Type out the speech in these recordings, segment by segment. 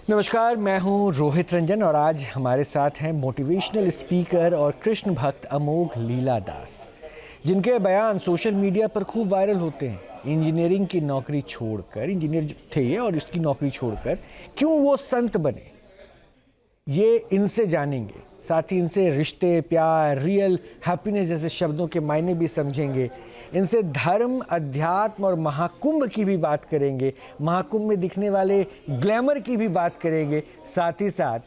नमस्कार, मैं हूं रोहित रंजन और आज हमारे साथ हैं मोटिवेशनल स्पीकर और कृष्ण भक्त अमोघ लीला दास, जिनके बयान सोशल मीडिया पर खूब वायरल होते हैं। इंजीनियरिंग की नौकरी छोड़कर, इंजीनियर थे ये और इसकी नौकरी छोड़कर क्यों वो संत बने, ये इनसे जानेंगे। साथ ही इनसे रिश्ते, प्यार, रियल हैप्पीनेस जैसे शब्दों के मायने भी समझेंगे। इनसे धर्म, अध्यात्म और महाकुंभ की भी बात करेंगे, महाकुंभ में दिखने वाले ग्लैमर की भी बात करेंगे। साथ ही साथ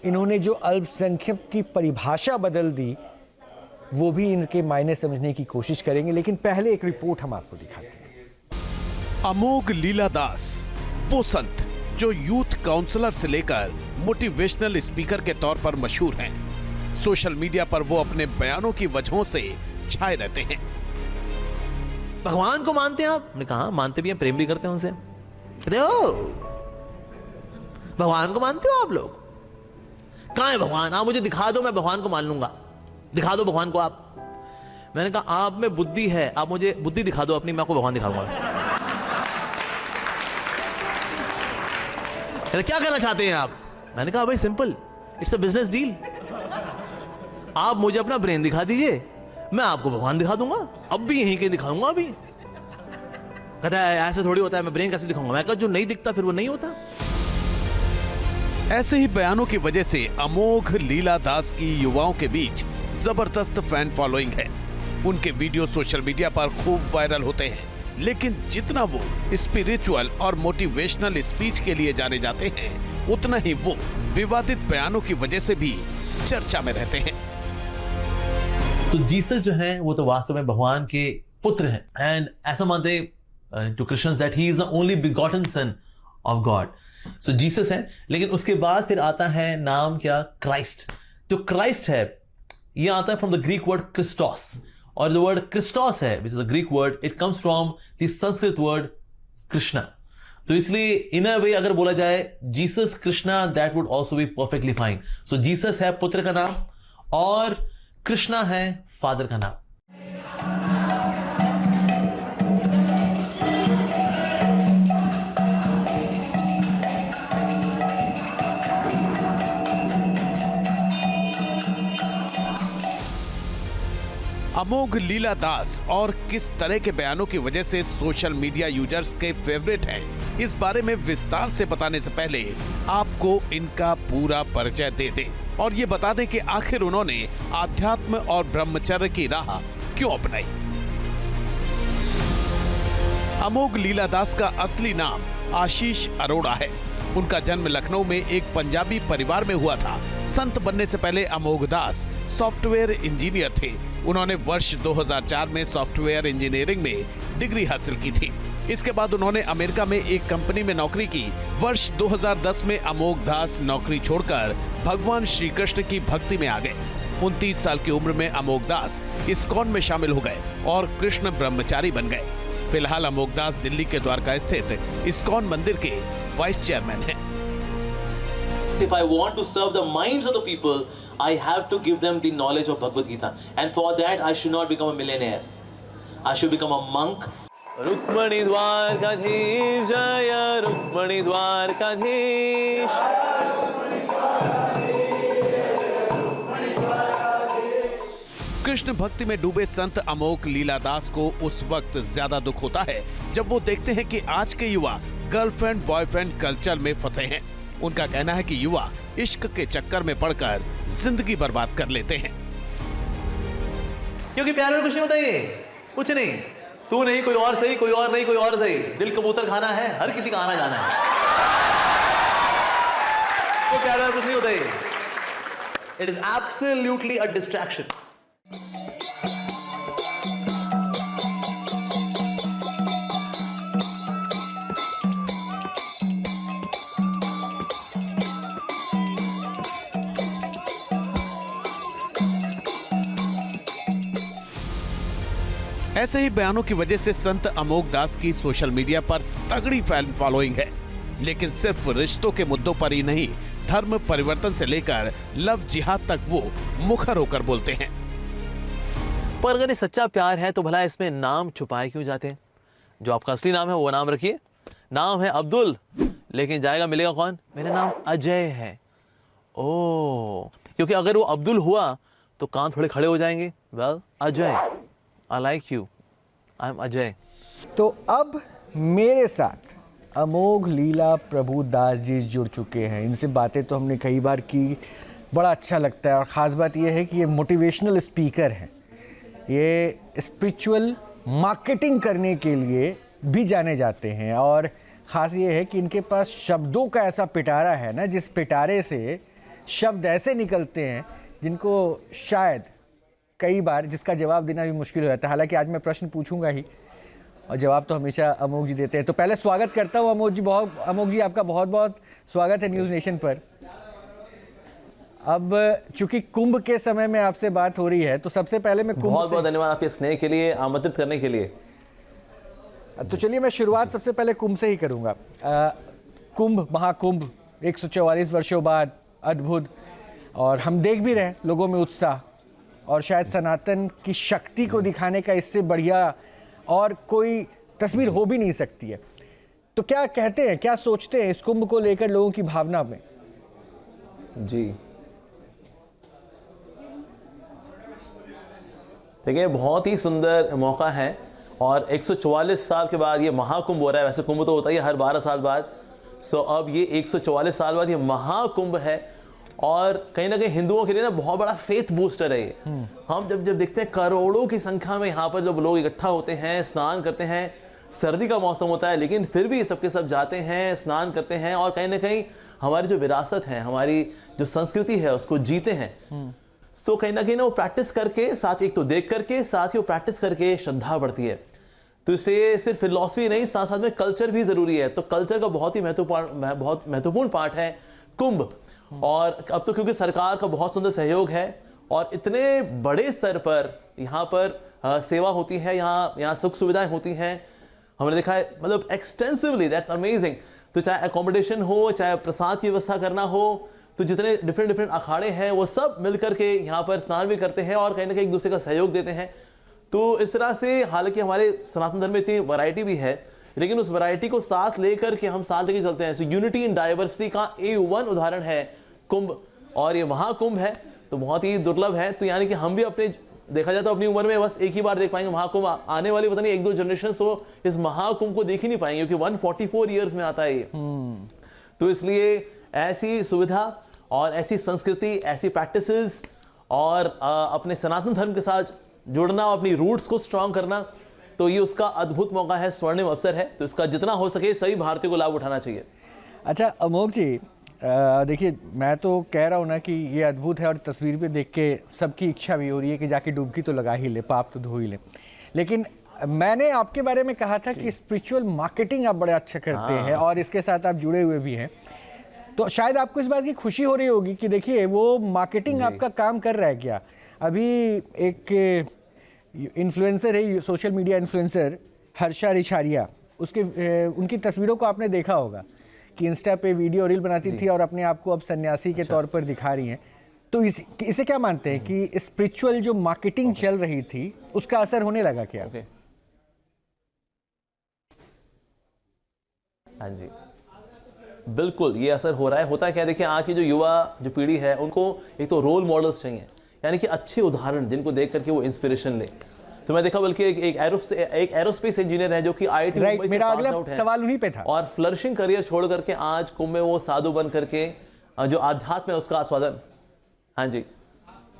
इन्होंने जो अल्पसंख्यक की परिभाषा बदल दी, वो भी इनके मायने समझने की कोशिश करेंगे। लेकिन पहले एक रिपोर्ट हम आपको दिखाते हैं। अमोघ लीला दास, वो संत जो यूथ काउंसलर से लेकर मोटिवेशनल स्पीकर के तौर पर मशहूर हैं। सोशल मीडिया पर वो अपने बयानों की वजहों से छाए रहते हैं। भगवान को मानते हैं आप? मैंने कहा मानते भी हैं, प्रेम भी करते हैं उनसे। कहते हो भगवान को मानते हो आप लोग? कहां है भगवान? आप मुझे दिखा दो, मैं भगवान को मान लूंगा। दिखा दो भगवान को आप। मैंने कहा आप में बुद्धि है, आप मुझे बुद्धि दिखा दो अपनी, मैं आपको भगवान दिखाऊंगा। क्या करना चाहते हैं आप? मैंने कहा भाई simple, it's a business deal. आप मुझे अपना ब्रेन दिखा दीजिए, मैं आपको भगवान दिखा दूंगा। अब भी यहीं के दिखाऊंगा। अभी कहता है ऐसे थोड़ी होता है, मैं ब्रेन कैसे दिखाऊंगा? मैं कहा जो नहीं दिखता फिर वो नहीं होता। ऐसे ही बयानों की वजह से अमोघ लीला दास की युवाओं के बीच जबरदस्त फैन फॉलोइंग है। उनके वीडियो सोशल मीडिया पर खूब वायरल होते हैं, लेकिन जितना वो स्पिरिचुअल और मोटिवेशनल स्पीच के लिए जाने जाते हैं, उतना ही वो विवादित बयानों की वजह से भी चर्चा में रहते हैं। तो जीसस जो है वो तो वास्तव में भगवान के पुत्र हैं, एंड ऐसा मानते to Christians that he is the only begotten son of God. So Jesus है, लेकिन उसके बाद फिर आता है नाम क्या? क्राइस्ट। जो क्राइस्ट है ये आता है from the Greek word Christos, और जो वर्ड क्रिस्टोस है which is a Greek word, it comes from the Sanskrit word Krishna. तो इसलिए इन अ वे अगर बोला जाए Jesus Krishna, that would also be perfectly fine. So Jesus है पुत्र का नाम और कृष्णा है फादर का नाम। अमोघ लीला दास और किस तरह के बयानों की वजह से सोशल मीडिया यूजर्स के फेवरेट हैं, इस बारे में विस्तार से बताने से पहले आपको इनका पूरा परिचय दे दें और ये बता दें कि आखिर उन्होंने आध्यात्म और ब्रह्मचर्य की राह क्यों अपनाई। अमोघ लीला दास का असली नाम आशीष अरोड़ा है। उनका जन्म लखनऊ में एक पंजाबी परिवार में हुआ था। संत बनने से पहले अमोघ दास सॉफ्टवेयर इंजीनियर थे। उन्होंने वर्ष 2004 में सॉफ्टवेयर इंजीनियरिंग में डिग्री हासिल की थी। इसके बाद उन्होंने अमेरिका में एक कंपनी में नौकरी की। वर्ष 2010 में अमोघ दास नौकरी छोड़कर भगवान श्री कृष्ण की भक्ति में आ गए। 29 साल की उम्र में अमोघ दास इस्कॉन में शामिल हो गए और कृष्ण ब्रह्मचारी बन गए। फिलहाल अमोघ दास दिल्ली के द्वारका स्थित इस्कॉन मंदिर के वाइस चेयरमैन हैं। If I want to serve the minds of the people, I have to give them the knowledge of Bhagavad Gita, and for that I should not become a millionaire. I should become a monk. Rukmini Dwarkadhish जय रुक्मणी द्वारकाधीश। कृष्ण भक्ति में डूबे संत अमोघ लीला दास को उस वक्त ज्यादा दुख होता है जब वो देखते हैं कि आज के युवा गर्लफ्रेंड बॉयफ्रेंड कल्चर में फंसे हैं। उनका कहना है कि युवा इश्क के चक्कर में पड़कर जिंदगी बर्बाद कर लेते हैं। क्योंकि प्यार में कुछ नहीं होता, ये कुछ नहीं। तू नहीं कोई और सही, कोई और नहीं कोई और सही। दिल कबूतर खाना है, हर किसी का आना जाना है। तो प्यार में कुछ नहीं होता ये। It is absolutely a distraction. ऐसे ही बयानों की वजह से संत अमोघ दास की सोशल मीडिया पर तगड़ी फैन फॉलोइंग है। लेकिन सिर्फ रिश्तों के मुद्दों पर ही नहीं, धर्म परिवर्तन से लेकर लव जिहाद तक वो मुखर होकर बोलते हैं। पर अगर ये सच्चा प्यार है तो भला इसमें नाम छुपाए क्यों जाते हैं? जो आपका असली नाम है वो नाम रखिए। नाम है अब्दुल, लेकिन जाएगा मिलेगा कौन? मेरा नाम अजय है। ओह, क्योंकि अगर वो अब्दुल हुआ तो कान थोड़े खड़े हो जाएंगे। Well, Ajay, I like you, I am Ajay. तो अब मेरे साथ अमोघ लीला प्रभुदास जी जुड़ चुके हैं। इनसे बातें तो हमने कई बार की, बड़ा अच्छा लगता है। और ख़ास बात यह है कि ये मोटिवेशनल स्पीकर हैं, ये स्पिरिचुअल मार्केटिंग करने के लिए भी जाने जाते हैं। और ख़ास ये है कि इनके पास शब्दों का ऐसा पिटारा है ना, जिस पिटारे से शब्द ऐसे निकलते हैं जिनको शायद कई बार जिसका जवाब देना भी मुश्किल हो जाता है। हालांकि आज मैं प्रश्न पूछूंगा ही और जवाब तो हमेशा अमोघ जी देते हैं। तो पहले स्वागत करता हूँ अमोघ जी, आपका बहुत बहुत स्वागत है न्यूज़ नेशन पर। अब चूंकि कुंभ के समय में आपसे बात हो रही है, तो सबसे पहले मैं बहुत बहुत धन्यवाद आपके स्नेह के लिए, आमंत्रित करने के लिए। तो चलिए मैं शुरुआत सबसे पहले कुंभ से ही करूंगा। कुंभ, महाकुंभ 144 वर्षों बाद, अद्भुत, और हम देख भी रहे हैं लोगों में उत्साह, और शायद सनातन की शक्ति को दिखाने का इससे बढ़िया और कोई तस्वीर हो भी नहीं सकती है। तो क्या कहते हैं, क्या सोचते हैं इस कुंभ को लेकर लोगों की भावना में? जी देखिए, बहुत ही सुंदर मौका है और 144 साल के बाद ये महाकुंभ हो रहा है। वैसे कुंभ तो होता ही है हर 12 साल बाद। सो अब ये 144 साल बाद ये महाकुंभ है और कहीं ना कहीं हिंदुओं के लिए ना बहुत बड़ा फेथ बूस्टर है ये। हम जब देखते हैं करोड़ों की संख्या में यहाँ पर जब लोग इकट्ठा होते हैं, स्नान करते हैं, सर्दी का मौसम होता है लेकिन फिर भी सबके सब जाते हैं, स्नान करते हैं और कहीं ना कहीं हमारी जो विरासत है, हमारी जो संस्कृति है उसको जीते हैं। तो कहीं ना वो प्रैक्टिस करके, साथ एक तो देख करके, साथ ही वो प्रैक्टिस करके श्रद्धा बढ़ती है। तो इसलिए सिर्फ फिलॉसफी नहीं, साथ साथ में कल्चर भी जरूरी है। तो कल्चर का बहुत महत्वपूर्ण पार्ट है कुंभ। और अब तो क्योंकि सरकार का बहुत सुंदर सहयोग है और इतने बड़े स्तर पर यहाँ पर सेवा होती है, यहाँ सुख सुविधाएं होती हैं, हमने देखा है, मतलब एक्सटेंसिवली, दैट्स अमेजिंग। तो चाहे अकोमोडेशन हो, चाहे प्रसाद की व्यवस्था करना हो, तो जितने डिफरेंट अखाड़े हैं वो सब मिलकर के यहाँ पर स्नान भी करते हैं और कहीं ना कहीं एक दूसरे का सहयोग देते हैं। तो इस तरह से, हालांकि हमारे सनातन धर्म में इतनी वैरायटी भी है, लेकिन उस वैरायटी को साथ लेकर के हम साथ लेके चलते हैं। सो यूनिटी इन डाइवर्सिटी का A1 उदाहरण है कुंभ, और ये महाकुंभ है तो बहुत ही दुर्लभ है। तो यानी कि हम भी अपने, देखा जाए तो अपनी उम्र में बस एक ही बार देख पाएंगे महाकुंभ। आने वाली पता नहीं 1-2 जनरेशन तो इस महाकुंभ को देख ही नहीं पाएंगे, क्योंकि 144 ईयर्स में आता है ये। तो इसलिए ऐसी सुविधा और ऐसी संस्कृति, ऐसी प्रैक्टिसेस और अपने सनातन धर्म के साथ जुड़ना, अपनी रूट्स को स्ट्रांग करना, तो ये उसका अद्भुत मौका है, स्वर्णिम अवसर है। तो इसका जितना हो सके सभी भारतीयों को लाभ उठाना चाहिए। अच्छा अमोघ जी, देखिए मैं तो कह रहा हूँ ना कि ये अद्भुत है और तस्वीर पे देख के सबकी इच्छा भी हो रही है कि जाके डुबकी तो लगा ही ले, पाप तो धो ही ले। लेकिन मैंने आपके बारे में कहा था कि स्पिरिचुअल मार्केटिंग आप बड़े अच्छा करते हैं और इसके साथ आप जुड़े हुए भी हैं। तो शायद आपको इस बात की खुशी हो रही होगी कि देखिए वो मार्केटिंग आपका काम कर रहा है क्या। अभी एक इन्फ्लुएंसर है, social media influencer Harsha Richharia, उनकी तस्वीरों को आपने देखा होगा कि इंस्टा पे वीडियो रील बनाती थी और अपने आप को अब सन्यासी के तौर पर दिखा रही हैं। तो इसे क्या मानते हैं कि स्पिरिचुअल जो मार्केटिंग चल रही थी उसका असर होने लगा क्या? हाँ जी, बिल्कुल ये असर हो रहा है। होता क्या है, देखिए आज की जो युवा जो पीढ़ी है उनको एक तो रोल मॉडल्स चाहिए, यानी कि अच्छे उदाहरण जिनको देख करके वो इंस्पिरेशन ले। तो मैं देखा बल्कि एक एरोस्पेस इंजीनियर है जो कि IIT राइट, मेरा अगला सवाल उन्हीं पे था। और फ्लरिशिंग करियर छोड़ करके आज कुंभ में वो साधु बन करके जो आध्यात्म है उसका आस्वादन। हाँ जी,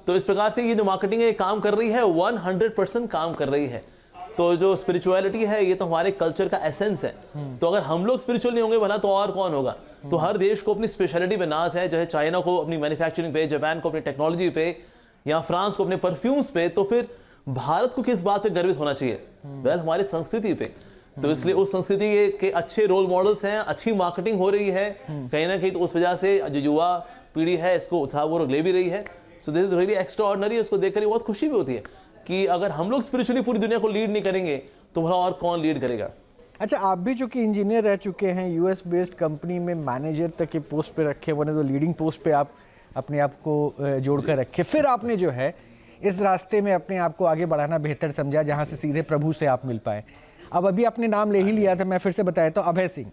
तो इस प्रकार से ये जो मार्केटिंग है काम कर रही है, 100% काम कर रही है। तो जो स्पिरिचुअलिटी है ये तो हमारे कल्चर का एसेंस है। तो अगर हम लोग स्पिरिचुअल नहीं होंगे भला तो और कौन होगा। तो हर देश को अपनी स्पेशलिटी पे नाज है, चाहे चाइना को अपनी मैन्युफैक्चरिंग पे, जापान को अपनी टेक्नोलॉजी पे, या फ्रांस को अपने परफ्यूम्स पे, तो फिर भारत को किस बात पे गर्वित होना चाहिए? वेल, हमारी संस्कृति पे। तो इसलिए उस संस्कृति के अच्छे रोल मॉडल्स हैं, अच्छी मार्केटिंग हो रही है कहीं ना कहीं। तो उस वजह से जो युवा पीढ़ी है इसको उत्साहपूर्वक ले भी रही है। So this is really extraordinary. उसको देखकर बहुत खुशी भी होती है कि अगर हम लोग स्पिरिचुअली पूरी दुनिया को लीड नहीं करेंगे तो भला और कौन लीड करेगा। अच्छा, आप भी चूंकि इंजीनियर रह चुके हैं, US बेस्ड कंपनी में मैनेजर तक के पोस्ट पे रखे, one of the leading post पे आप अपने आप को जोड़कर रखे, फिर आपने जो है इस रास्ते में अपने आप को आगे बढ़ाना बेहतर समझा जहां से सीधे प्रभु से आप मिल पाए। अब अभी आपने नाम ले ही लिया था, मैं फिर से बताया तो अभय सिंह।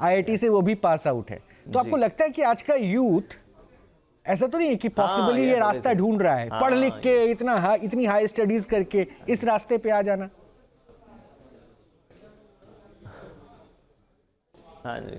IIT से वो भी पास आउट है। तो आपको लगता है कि आज का यूथ ऐसा तो नहीं है कि पॉसिबली ये रास्ता ढूंढ रहा है, पढ़ लिख के इतनी हाई स्टडीज करके इस रास्ते पे आ जाना? हाँ जी,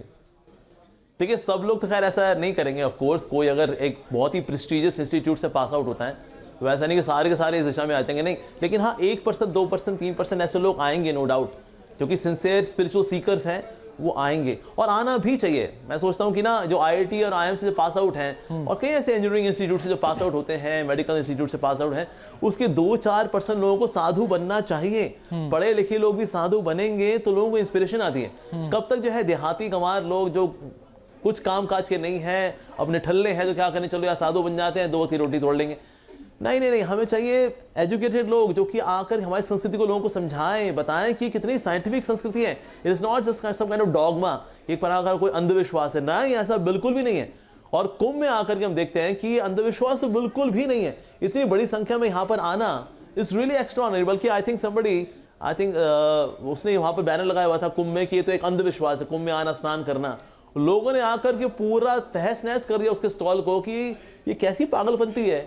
देखिए सब लोग तो खैर ऐसा नहीं करेंगे। ऑफ कोर्स कोई अगर एक बहुत ही प्रेस्टिजियस इंस्टीट्यूट से पास आउट होता है तो ऐसा नहीं कि सारे के सारे इस दिशा में आ जाएंगे, नहीं। लेकिन हाँ 1%, 2%, 3% ऐसे लोग आएंगे नो डाउट, जो कि सिंसियर स्पिरिचुअल सीकर्स हैं, वो आएंगे और आना भी चाहिए। मैं सोचता हूँ कि ना जो IIT और IIM से जो पास आउट हैं और कई ऐसे इंजीनियरिंग इंस्टीट्यूट से जो पास आउट होते हैं, मेडिकल इंस्टीट्यूट से पास आउट हैं, उसके 2-4% लोगों को साधु बनना चाहिए। पढ़े लिखे लोग भी साधु बनेंगे तो लोगों को इंस्पिरेशन आती है। कब तक जो है देहाती गंवार लोग जो कुछ काम काज के नहीं है, अपने ठल्ले हैं, तो क्या करने, चलो यार साधु बन जाते हैं, 2 वक्त की रोटी तोड़ लेंगे। नहीं, हमें चाहिए एजुकेटेड लोग जो कि आकर हमारी संस्कृति को लोगों को समझाएं, बताएं कि कितनी साइंटिफिक संस्कृति है। It is not just some kind of dogma, एक प्रकार का कोई अंधविश्वास है, नहीं, ऐसा बिल्कुल भी नहीं है। और कुंभ में आकर के हम देखते हैं कि अंधविश्वास तो बिल्कुल भी नहीं है। इतनी बड़ी संख्या में यहाँ पर आना इज रियली एक्स्ट्राऑर्डिनरी। बल्कि आई थिंक उसने वहां पर बैनर लगाया हुआ था कुंभ में कि ये तो एक अंधविश्वास है, कुंभ में आना, स्नान करना। लोगों ने आकर के पूरा तहस नहस कर दिया उसके स्टॉल को कि ये कैसी पागलपंती है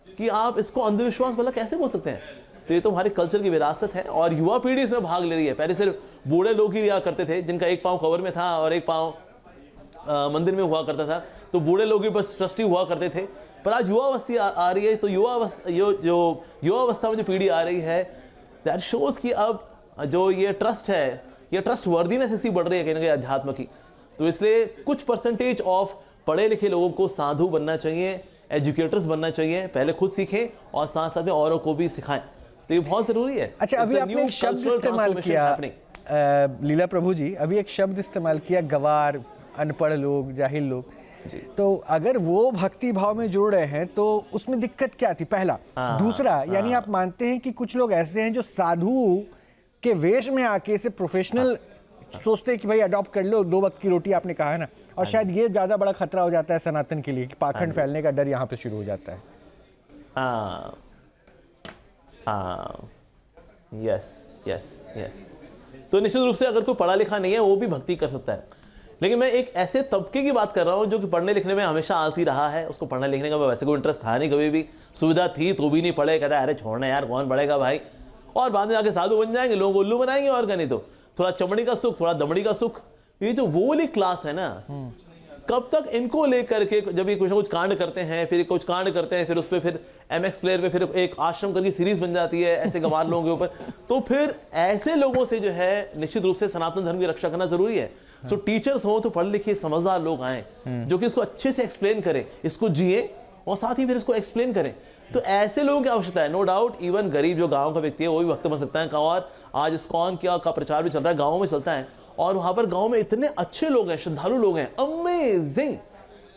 कि आप इसको अंधविश्वास वाला कैसे बोल सकते हैं। तो ये तो हमारे कल्चर की विरासत है और युवा पीढ़ी इसमें भाग ले रही है। पहले सिर्फ बूढ़े लोग ही लिया करते थे, जिनका एक पांव कवर में था और एक पांव मंदिर में हुआ करता था, तो बूढ़े लोग ही बस ट्रस्टी हुआ करते थे। पर आज युवावस्थी आ रही है, तो युवावस्था में जो पीढ़ी आ रही है, दैट शोज कि अब जो ये ट्रस्ट है, ये ट्रस्ट वर्दीनेस इसी बढ़ रही है कहीं ना कहीं अध्यात्म की। तो इसलिए कुछ परसेंटेज ऑफ पढ़े लिखे लोगों को साधु बनना चाहिए, एजुकेटर्स बनना चाहिए, पहले खुद सीखें और साथ साथ में औरों को भी सिखाएं, तो ये बहुत जरूरी है। अच्छा, अभी आपने एक शब्द इस्तेमाल किया लीला प्रभु जी, अभी एक शब्द इस्तेमाल किया, गवार, अनपढ़ लोग, जाहिल लोग। तो अगर वो भक्ति भाव में जुड़ रहे हैं तो उसमें दिक्कत क्या थी? पहला। दूसरा, यानी आप मानते हैं कि कुछ लोग ऐसे हैं जो साधु के वेश में आके इसे प्रोफेशनल सोचते हैं कि भाई अडॉप्ट कर लो, 2 वक्त की रोटी आपने कहा है ना, और शायद ये ज्यादा बड़ा खतरा हो जाता है सनातन के लिए कि पाखंड फैलने का डर यहाँ पे शुरू हो जाता है। यस। तो निश्चित रूप से अगर कोई पढ़ा लिखा नहीं है वो भी भक्ति कर सकता है, लेकिन मैं एक ऐसे तबके की बात कर रहा हूँ जो कि पढ़ने लिखने में हमेशा आलसी रहा है। उसको पढ़ने लिखने का वैसे कोई इंटरेस्ट था नहीं, कभी भी सुविधा थी तो भी नहीं पढ़े, कहता अरे छोड़ना यार, कौन पढ़ेगा भाई, और बाद में जाके साधु बन जाएंगे, लोग उल्लू बनाएंगे, और क्या नहीं तो थोड़ा चमड़ी का सुख, थोड़ा दमड़ी का सुख। ये जो वो वाली क्लास है ना, कब तक इनको लेकर के, जब ये कुछ ना कुछ कांड करते हैं, फिर कुछ कांड करते हैं, फिर उस पर फिर MX प्लेयर पे फिर एक आश्रम करके सीरीज बन जाती है ऐसे गंवार लोगों के ऊपर, तो फिर ऐसे लोगों से जो है निश्चित रूप से सनातन धर्म की रक्षा करना जरूरी है। सो टीचर्स हो तो पढ़े लिखे समझदार लोग आए जो कि इसको अच्छे से एक्सप्लेन करें, इसको जिए और साथ ही फिर इसको एक्सप्लेन करें। तो ऐसे लोगों की आवश्यकता है। नो डाउट इवन गरीब जो गांव का व्यक्ति है वो भी भक्त बन सकता है। और आज इस्कॉन का प्रचार भी चल रहा है, गाँव में चलता है, और वहां पर गांव में इतने अच्छे लोग हैं, श्रद्धालु लोग हैं, अमेजिंग,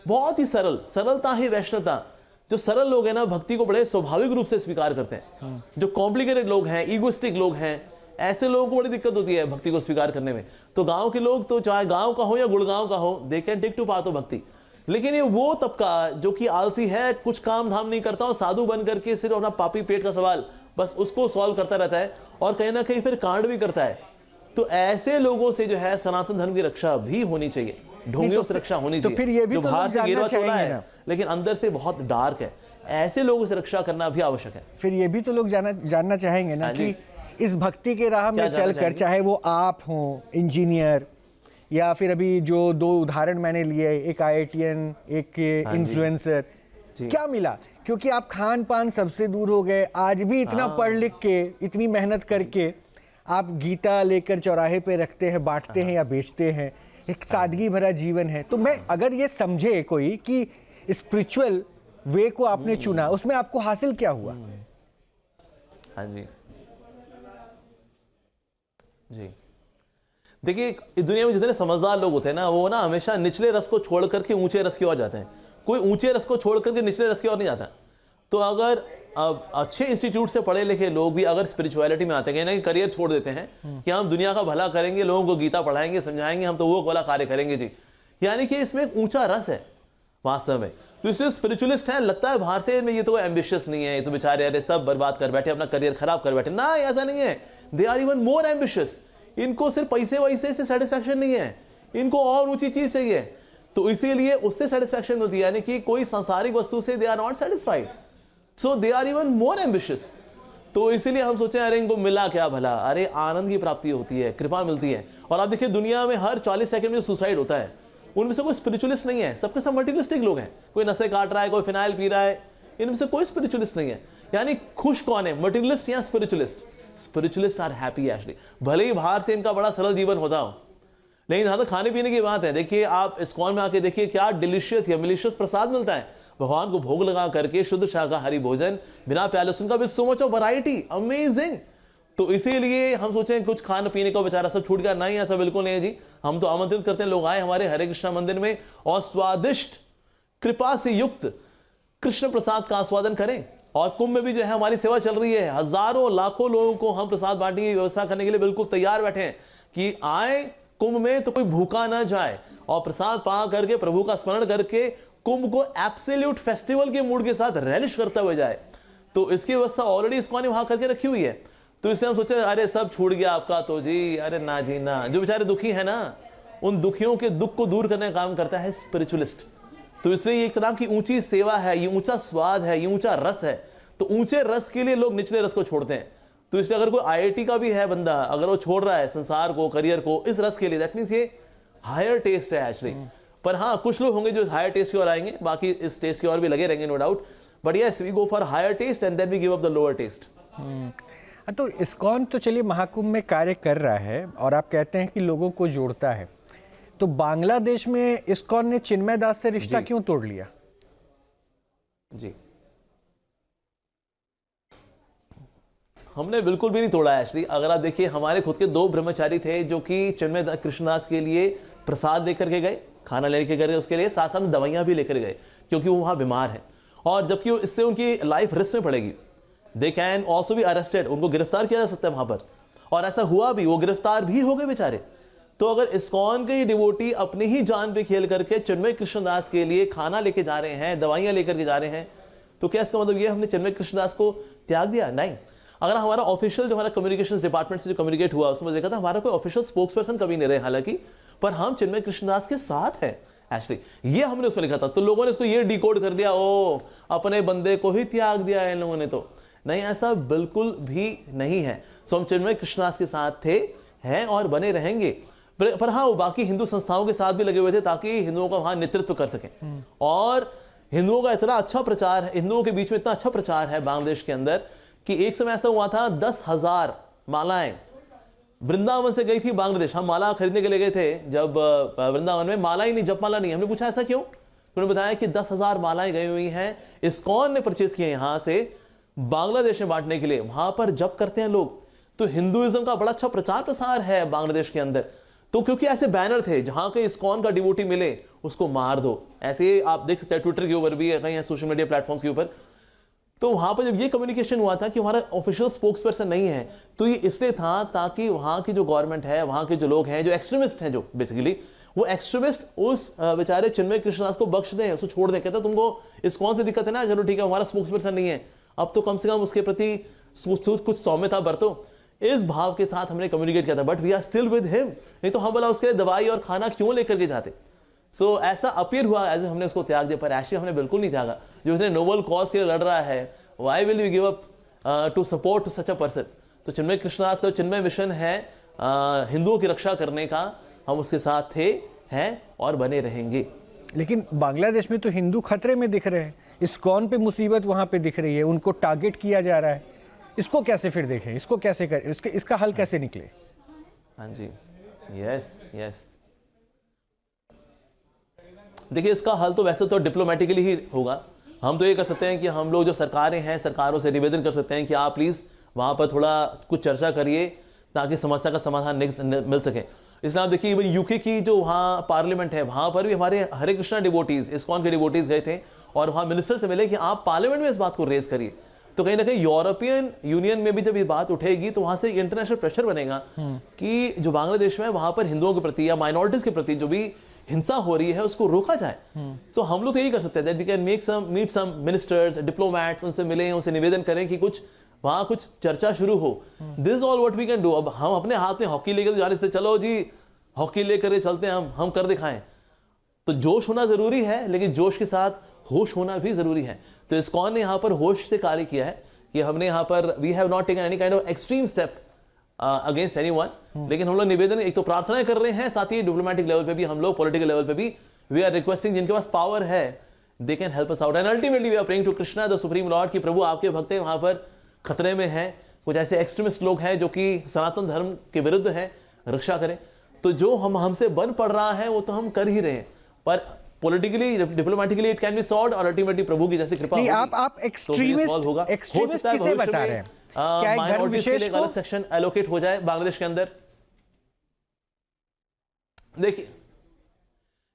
बहुत ही सरलता ही वैष्णवता। जो सरल लोग हैं ना, भक्ति को बड़े स्वाभाविक रूप से स्वीकार करते हैं। जो कॉम्प्लिकेटेड लोग हैं, ईगोइस्टिक लोग हैं, ऐसे लोगों को बड़ी दिक्कत होती है भक्ति को स्वीकार करने में। तो गांव के लोग, तो चाहे गांव का हो या गुड़गांव का हो, they can take to part of bhakti. लेकिन ये वो तबका जो कि आलसी है, कुछ काम धाम नहीं करता और साधु बन करके सिर्फ अपना पापी पेट का सवाल बस उसको सॉल्व करता रहता है और कहीं ना कहीं फिर कांड भी करता है। तो ऐसे लोगों से जो है सनातन धर्म की रक्षा भी होनी चाहिए, ढोंगियों से रक्षा होनी चाहिए। तो फिर ये भी तो बाहर से गिरवा चोला है ना, लेकिन अंदर से बहुत डार्क है, ऐसे लोगों से रक्षा करना भी आवश्यक है। फिर ये भी तो लोग जानना चाहेंगे ना कि इस भक्ति के राह में चलकर, चाहे वो आप हो इंजीनियर, या फिर अभी जो 2 उदाहरण मैंने लिए, एक IITian, एक इन्फ्लुएंसर, क्या मिला? क्योंकि आप खान पान सबसे दूर हो गए, आज भी इतना पढ़ लिख के, इतनी मेहनत करके आप गीता लेकर चौराहे पे रखते हैं, बांटते हैं या बेचते हैं, एक सादगी भरा जीवन है। तो मैं अगर ये समझे कोई कि स्पिरिचुअल वे को आपने चुना, उसमें आपको हासिल क्या हुआ? हाँ जी, देखिए इस दुनिया में जितने समझदार लोग होते हैं ना, वो ना हमेशा निचले रस को छोड़ करके ऊंचे रस की ओर जाते हैं। कोई ऊंचे रस को छोड़ करके निचले रस की ओर नहीं जाता। तो अगर अच्छे इंस्टीट्यूट से पढ़े लिखे लोग भी अगर स्पिरिचुअलिटी में आते हैं ना, कि करियर छोड़ देते हैं कि हम दुनिया का भला करेंगे, लोगों को गीता पढ़ाएंगे, समझाएंगे, हम तो वो वाला कार्य करेंगे जी, यानी कि इसमें एक ऊंचा रस है वास्तव में। तो इसलिए स्पिरिचुअलिस्ट हैं, लगता है बाहर से ये तो एम्बिशियस नहीं है, ये तो बेचारे अरे सब बर्बाद कर बैठे, अपना करियर खराब कर बैठे। ना, ऐसा नहीं है। They are even more ambitious. इनको सिर्फ पैसे वैसे से सेटिस्फैक्शन नहीं है, इनको और ऊंची चीज चाहिए, तो इसीलिए उससे सेटिस्फैक्शन होती है, यानी कि कोई सांसारिक वस्तु से they are not satisfied, so they are even more ambitious. तो इसीलिए हम सोचे अरे इनको मिला क्या भला, अरे आनंद की प्राप्ति होती है, कृपा मिलती है। और आप देखिए दुनिया में हर 40 सेकंड में जो सुसाइड होता है उनमें से कोई स्पिरिचुअलिस्ट नहीं है, सबके सब मटेरियलिस्टिक लोग हैं। कोई नशे काट रहा है, कोई फिनाइल पी रहा है, इनमें से कोई स्पिरिचुअलिस्ट नहीं है। यानी खुश कौन है, मटेरियलिस्ट या spiritualist? Spiritualist are happy actually, भले ही बाहर से इनका बड़ा सरल जीवन होता हो। नहीं, जहां तक खाने पीने की बात है, देखिए आप इस्कॉन में आके देखिए क्या डिलीशियस या मिलिशियस प्रसाद मिलता है, भगवान को भोग लगा करके शुद्ध शाकाहारी भोजन बिना प्याज लहसुन का, with so much of variety, amazing. तो इसीलिए हम सोचे कुछ खाने पीने का बेचारा सब छूट गया। नहीं, ऐसा बिल्कुल नहीं है जी। हम तो आमंत्रित करते हैं लोग आए हमारे हरे कृष्णा मंदिर में और स्वादिष्ट कृपा से युक्त कृष्ण प्रसाद का आस्वादन करें। और कुंभ में भी जो है हमारी सेवा चल रही है, हजारों लाखों लोगों को हम प्रसाद बांटने की व्यवस्था करने के लिए बिल्कुल तैयार बैठे हैं कि आए कुंभ में तो कोई भूखा ना जाए, और प्रसाद पा करके प्रभु का स्मरण करके कुंभ को एब्सोल्यूट फेस्टिवल के मूड के साथ रैलिश करता हुआ जाए। तो इसकी व्यवस्था ऑलरेडी इस्कॉन ने वहां करके रखी हुई है। तो इसलिए हम सोचे अरे सब छूट गया आपका तो जी, अरे ना जी ना। जो बेचारे दुखी है ना, उन दुखियों के दुख को दूर करने का काम करता है स्पिरिचुअलिस्ट। तो इसलिए ये एक तरह की ऊंची सेवा है, ये ऊंचा स्वाद है, ये ऊंचा रस है। तो ऊंचे रस के लिए लोग निचले रस को छोड़ते हैं। तो इसलिए अगर कोई IIT का भी है बंदा, अगर वो छोड़ रहा है संसार को, करियर को, इस रस के लिए, दैट मींस ये हायर टेस्ट है एक्चुअली। पर हाँ, कुछ लोग होंगे जो हायर टेस्ट की ओर आएंगे, बाकी इस टेस्ट की ओर भी लगे रहेंगे, no doubt. But yes, we go for higher taste and then we give up the lower taste. तो इस्कॉन तो चलिए महाकुंभ में कार्य कर रहा है और आप कहते हैं कि लोगों को जोड़ता है, तो बांग्लादेश में इस्कॉन ने चिन्मय दास से रिश्ता क्यों तोड़ लिया? जी, हमने बिल्कुल भी नहीं तोड़ा एक्चुअली। अगर आप देखिए हमारे खुद के 2 ब्रह्मचारी थे जो कि चिन्मय कृष्णदास के लिए प्रसाद लेकर के गए, खाना लेकर गए, उसके लिए साथ साथ दवाइयां भी लेकर गए क्योंकि वो वहां बीमार है, और जबकि इससे उनकी लाइफ रिस्क में पड़ेगी। They can also be arrested, उनको गिरफ्तार किया जा सकता है वहां पर, और ऐसा हुआ भी, वो गिरफ्तार भी हो गए बेचारे। तो अगर इस्कॉन के डिवोटी अपनी ही जान पे खेल करके चिन्मय कृष्णदास के लिए खाना लेके जा रहे हैं, दवाइयां लेकर के जा रहे हैं, तो क्या इसका मतलब ये हमने चिन्मय कृष्णदास को त्याग दिया? नहीं। अगर हमारा ऑफिशियल जो हमारा कम्युनिकेशन डिपार्टमेंट से जो कम्युनिकेट हुआ उसमें देखा था हमारा कोई ऑफिशियल स्पोक्स पर्सन कभी नहीं रहे हालांकि, पर हम चिन्मय कृष्णदास के साथ हैं एक्चुअली, ये हमने उसमें लिखा था। तो लोगों ने इसको ये डिकोड कर दिया, ओ अपने बंदे को ही त्याग दिया है इन लोगों ने। तो नहीं, ऐसा बिल्कुल भी नहीं है। सो हम चिन्मय कृष्णदास के साथ थे, हैं और बने रहेंगे। पर हाँ, वो बाकी हिंदू संस्थाओं के साथ भी लगे हुए थे ताकि हिंदुओं का वहां नेतृत्व कर सके। और हिंदुओं का इतना अच्छा प्रचार है, हिंदुओं के बीच में इतना अच्छा प्रचार है बांग्लादेश के अंदर कि एक समय ऐसा हुआ था 10,000 मालाएं वृंदावन से गई थी बांग्लादेश। हम माला खरीदने के लिए गए थे जब वृंदावन में, माला ही नहीं, जपमाला नहीं। हमने पूछा ऐसा क्यों? उन्होंने बताया कि 10,000 मालाएं गई हुई हैं, इस्कॉन ने परचेज किए यहां से बांग्लादेश में बांटने के लिए। वहां पर जप करते हैं लोग, तो हिंदुइज्म का बड़ा अच्छा प्रचार प्रसार है बांग्लादेश के अंदर। तो क्योंकि ऐसे बैनर थे जहां के इस्कॉन का डिवोटी मिले उसको मार दो, ऐसे आप देख सकते हैं ट्विटर के ऊपर भी, कहीं सोशल मीडिया प्लेटफॉर्म्स के ऊपर। तो वहां पर जब ये कम्युनिकेशन हुआ था कि हमारा ऑफिशियल स्पोक्स पर्सन नहीं है, तो ये इसलिए था ताकि वहां की जो गवर्नमेंट है, वहां के जो लोग हैं, जो एक्सट्रीमिस्ट हैं, जो बेसिकली वो एक्सट्रीमिस्ट उस बेचारे चिन्मय कृष्णदास को बख्श दें, उसको छोड़ दें। कहता तुमको इस्कॉन से दिक्कत है ना, चलो ठीक है, हमारा स्पोक्स पर्सन नहीं है, अब तो कम से कम उसके प्रति कुछ सौम्यता बरतो। इस भाव के साथ हमने कम्युनिकेट किया था, but we are still with him. नहीं तो हम बोला उसके लिए दवाई और खाना क्यों लेकर के जाते। सो ऐसा अपीयर हुआ एज हमने उसको त्याग दिया, पर एक्चुअली हमने बिल्कुल नहीं त्यागा। जो उसने नोबल कॉज के लिए लड़ रहा है, why will we give up to support to such a person. तो चिन्मय कृष्णदास का चिन्मय मिशन है हिंदुओं की रक्षा करने का, हम उसके साथ थे, हैं और बने रहेंगे। लेकिन बांग्लादेश में तो हिंदू खतरे में दिख रहे हैं, इस्कॉन पे मुसीबत वहां पे दिख रही है, उनको टारगेट किया जा रहा है। इसको कैसे फिर देखें, इसको कैसे करें, इसका हल कैसे निकले? हाँ जी, यस यस। देखिए इसका हल तो वैसे तो डिप्लोमेटिकली ही होगा। हम तो ये कर सकते हैं कि हम लोग जो सरकारें हैं, सरकारों से निवेदन कर सकते हैं कि आप प्लीज वहां पर थोड़ा कुछ चर्चा करिए ताकि समस्या का समाधान मिल सके। इसलिए आप देखिए इवन यूके की जो वहाँ पार्लियामेंट है, वहां पर भी हमारे हरे कृष्णा डिवोटीज, इस्कॉन के डिवोटीज गए थे और वहां मिनिस्टर से मिले कि आप पार्लियामेंट में इस बात को रेज करिए। तो कहीं ना कहीं यूरोपियन यूनियन में भी जब ये बात उठेगी तो वहां से इंटरनेशनल प्रेशर बनेगा कि जो बांग्लादेश में वहां पर हिंदुओं के प्रति या माइनॉरिटीज के प्रति जो भी हिंसा हो रही है उसको रोका जाए। तो हम लोग तो यही कर सकते हैं that we can meet some ministers, diplomats, उनसे मिलें, उनसे निवेदन करें कि वहां कुछ चर्चा शुरू हो। This is all what we can do. अब हम अपने हाथ में हॉकी लेके तो जाने से चलो जी हॉकी लेकर चलते हैं, हम कर दिखाएं। तो जोश होना जरूरी है, लेकिन जोश के साथ होश होना भी जरूरी है। तो इस्कॉन ने यहाँ पर होश से कार्य किया है कि हमने यहाँ पर we have not taken any kind of extreme step against anyone, लेकिन हम लोग निवेदन एक तो प्रार्थनाएं कर रहे हैं, साथ ही डिप्लोमेटिक लेवल पे भी हम लोग, पॉलिटिकल लेवल पे भी वी आर रिक्वेस्टिंग, जिनके पास पावर है they can help us out, and ultimately we are praying to Krishna the supreme lord कि प्रभु आपके भक्त वहां पर खतरे में हैं, कुछ ऐसे एक्सट्रीमिस्ट लोग हैं जो कि सनातन धर्म के विरुद्ध हैं, रक्षा करें। तो जो हमसे बन पड़ रहा है वो तो हम कर ही रहे हैं, पर politically diplomatically it can be solved, और अल्टीमेटली प्रभु की जैसी कृपा नहीं, होगी, आप एक्सट्रीमिस्ट किसे बता रहे हैं? क्या एक धर्म विशेष को अलग सेक्शन एलोकेट हो जाए बांग्लादेश के अंदर?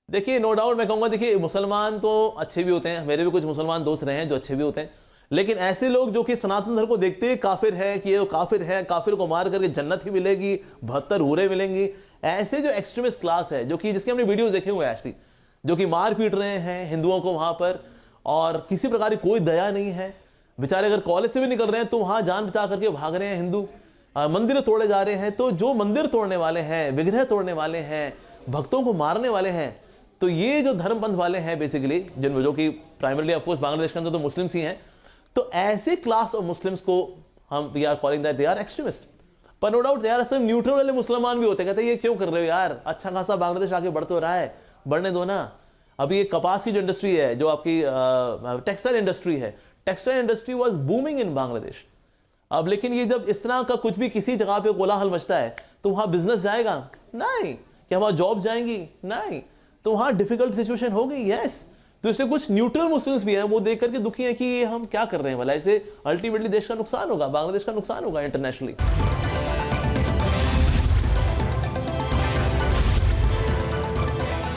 देखिए नो डाउट मैं कहूंगा, देखिए मुसलमान तो अच्छे भी होते हैं, मेरे भी कुछ मुसलमान दोस्त रहे हैं जो अच्छे भी होते हैं, लेकिन ऐसे लोग जो कि सनातन धर्म को देखते हैं काफिर है कि ये काफिर है, काफिर को मार करके जन्नत ही मिलेगी, 72 हूरें मिलेंगी, ऐसे जो एक्सट्रीमिस्ट क्लास है जो कि जिसके हमने वीडियोस देखे हुए हैं एक्चुअली, जो कि मार पीट रहे हैं हिंदुओं को वहां पर, और किसी प्रकार की कोई दया नहीं है, बेचारे अगर कॉलेज से भी निकल रहे हैं तो वहां जान बचा करके भाग रहे हैं हिंदू, मंदिर तोड़े जा रहे हैं। तो जो मंदिर तोड़ने वाले हैं, विग्रह तोड़ने वाले हैं, भक्तों को मारने वाले हैं, तो ये जो धर्मपंथ वाले हैं बेसिकली, जो कि प्राइमरली ऑफकोर्स बांग्लादेश के अंदर तो मुस्लिम्स ही हैं, तो ऐसे क्लास ऑफ मुस्लिम्स को हम we are calling that they are extremist. पर no doubt they are some neutral वाले मुसलमान भी होते हैं, कहते हैं ये क्यों कर रहे हो यार, अच्छा खासा बांग्लादेश आगे बढ़ तो रहा है, बढ़ने दो ना। अभी ये कपास की जो इंडस्ट्री है, जो आपकी टेक्सटाइल इंडस्ट्री है, टेक्सटाइल इंडस्ट्री वाज बूमिंग इन बांग्लादेश। अब लेकिन ये जब इस तरह का कुछ भी किसी जगह पे कोलाहल मचता है तो वहां बिजनेस जाएगा नहीं, क्या वहां जॉब जाएंगी नहीं, तो वहां डिफिकल्ट सिचुएशन हो गई, यस। तो इससे कुछ न्यूट्रल मुस्लिम्स भी हैं, वो देख करके दुखी हैं कि ये हम क्या कर रहे हैं, भला इससे अल्टीमेटली देश का नुकसान होगा, बांग्लादेश का नुकसान होगा इंटरनेशनली।